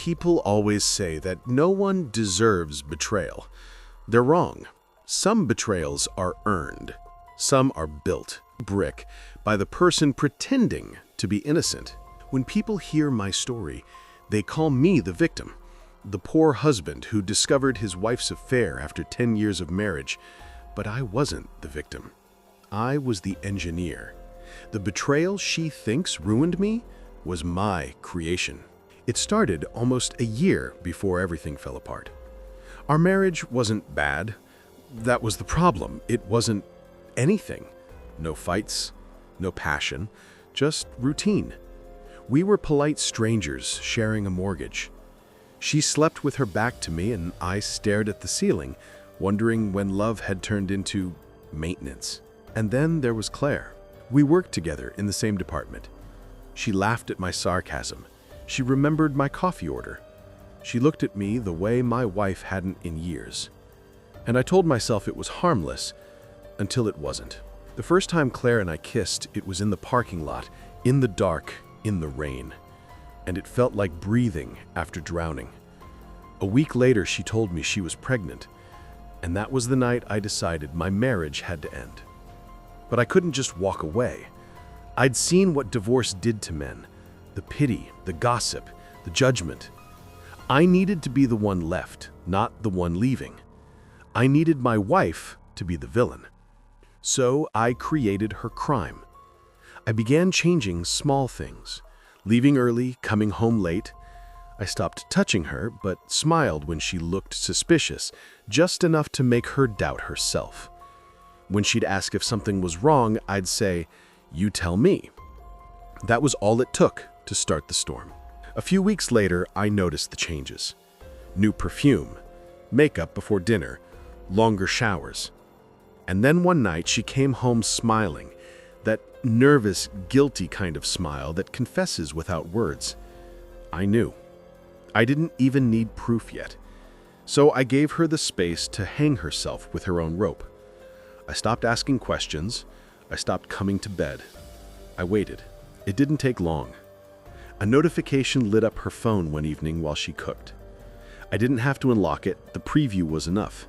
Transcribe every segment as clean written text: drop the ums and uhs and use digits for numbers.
People always say that no one deserves betrayal. They're wrong. Some betrayals are earned. Some are built, brick, by the person pretending to be innocent. When people hear my story, they call me the victim, the poor husband who discovered his wife's affair after 10 years of marriage. But I wasn't the victim. I was the engineer. The betrayal she thinks ruined me was my creation. It started almost a year before everything fell apart. Our marriage wasn't bad. That was the problem. It wasn't anything. No fights, no passion, just routine. We were polite strangers sharing a mortgage. She slept with her back to me and I stared at the ceiling, wondering when love had turned into maintenance. And then there was Claire. We worked together in the same department. She laughed at my sarcasm. She remembered my coffee order. She looked at me the way my wife hadn't in years. And I told myself it was harmless until it wasn't. The first time Claire and I kissed, it was in the parking lot, in the dark, in the rain. And it felt like breathing after drowning. A week later, she told me she was pregnant. And that was the night I decided my marriage had to end. But I couldn't just walk away. I'd seen what divorce did to men. The pity, the gossip, the judgment. I needed to be the one left, not the one leaving. I needed my wife to be the villain. So I created her crime. I began changing small things, leaving early, coming home late. I stopped touching her, but smiled when she looked suspicious, just enough to make her doubt herself. When she'd ask if something was wrong, I'd say, "You tell me." That was all it took to start the storm. A few weeks later, I noticed the changes. New perfume, makeup before dinner, longer showers. And then one night she came home smiling, that nervous, guilty kind of smile that confesses without words. I knew. I didn't even need proof yet. So I gave her the space to hang herself with her own rope. I stopped asking questions. I stopped coming to bed. I waited. It didn't take long. A notification lit up her phone one evening while she cooked. I didn't have to unlock it. The preview was enough.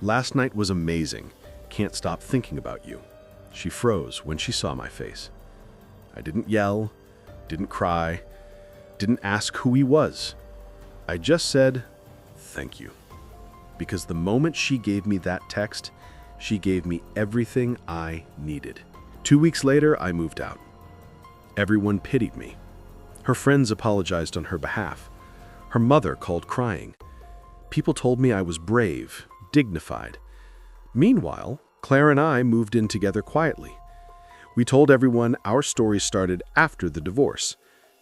"Last night was amazing. Can't stop thinking about you." She froze when she saw my face. I didn't yell, didn't cry, didn't ask who he was. I just said, "Thank you." Because the moment she gave me that text, she gave me everything I needed. 2 weeks later, I moved out. Everyone pitied me. Her friends apologized on her behalf. Her mother called crying. People told me I was brave, dignified. Meanwhile, Claire and I moved in together quietly. We told everyone our story started after the divorce.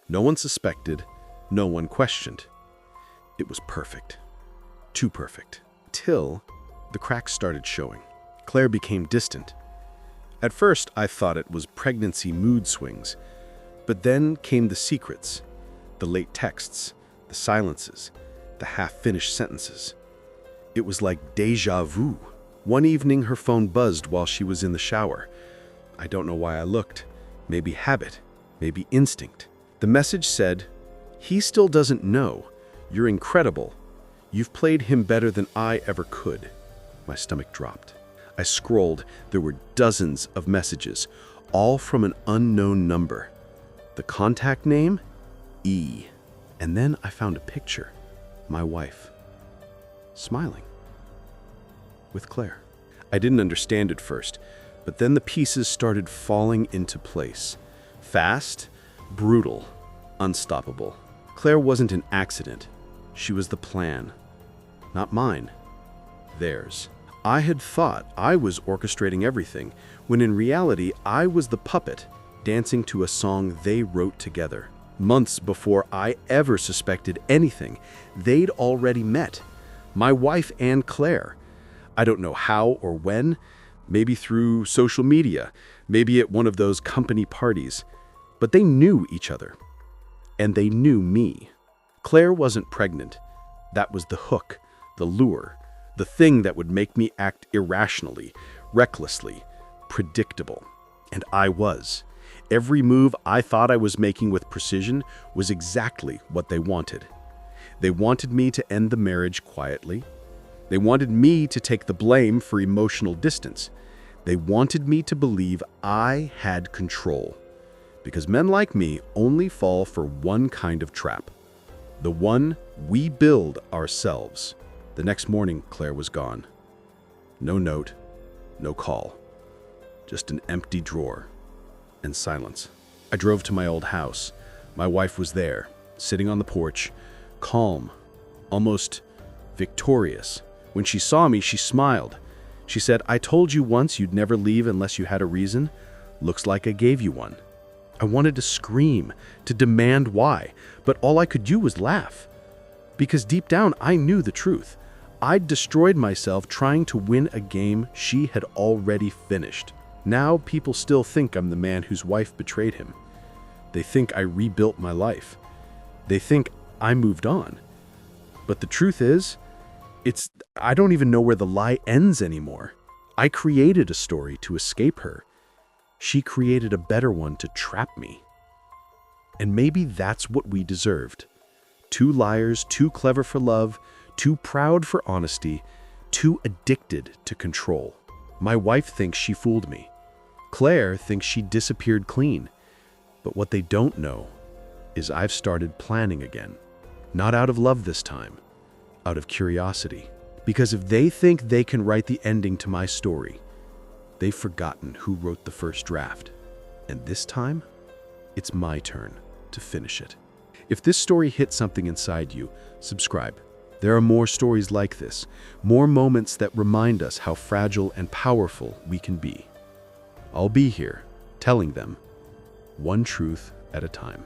No one suspected, no one questioned. It was perfect. Too perfect. Till the cracks started showing. Claire became distant. At first, I thought it was pregnancy mood swings. But then came the secrets, the late texts, the silences, the half-finished sentences. It was like déjà vu. One evening, her phone buzzed while she was in the shower. I don't know why I looked. Maybe habit, maybe instinct. The message said, "He still doesn't know. You're incredible. You've played him better than I ever could." My stomach dropped. I scrolled. There were dozens of messages, all from an unknown number. The contact name? E. And then I found a picture. My wife. Smiling. With Claire. I didn't understand at first, but then the pieces started falling into place. Fast, brutal, unstoppable. Claire wasn't an accident. She was the plan. Not mine. Theirs. I had thought I was orchestrating everything, when in reality I was the puppet, dancing to a song they wrote together. Months before I ever suspected anything, they'd already met. My wife and Claire. I don't know how or when, maybe through social media, maybe at one of those company parties. But they knew each other. And they knew me. Claire wasn't pregnant. That was the hook, the lure, the thing that would make me act irrationally, recklessly, predictable. And I was. Every move I thought I was making with precision was exactly what they wanted. They wanted me to end the marriage quietly. They wanted me to take the blame for emotional distance. They wanted me to believe I had control. Because men like me only fall for one kind of trap. The one we build ourselves. The next morning, Claire was gone. No note, no call. Just an empty drawer and silence. I drove to my old house. My wife was there, sitting on the porch, calm, almost victorious. When she saw me, she smiled. She said, "I told you once you'd never leave unless you had a reason. Looks like I gave you one." I wanted to scream, to demand why, but all I could do was laugh. Because deep down, I knew the truth. I'd destroyed myself trying to win a game she had already finished. Now people still think I'm the man whose wife betrayed him. They think I rebuilt my life. They think I moved on. But the truth is, I don't even know where the lie ends anymore. I created a story to escape her. She created a better one to trap me. And maybe that's what we deserved. Two liars, too clever for love, too proud for honesty, too addicted to control. My wife thinks she fooled me. Claire thinks she disappeared clean. But what they don't know is I've started planning again. Not out of love this time, out of curiosity. Because if they think they can write the ending to my story, they've forgotten who wrote the first draft. And this time, it's my turn to finish it. If this story hit something inside you, subscribe. There are more stories like this, more moments that remind us how fragile and powerful we can be. I'll be here, telling them, one truth at a time.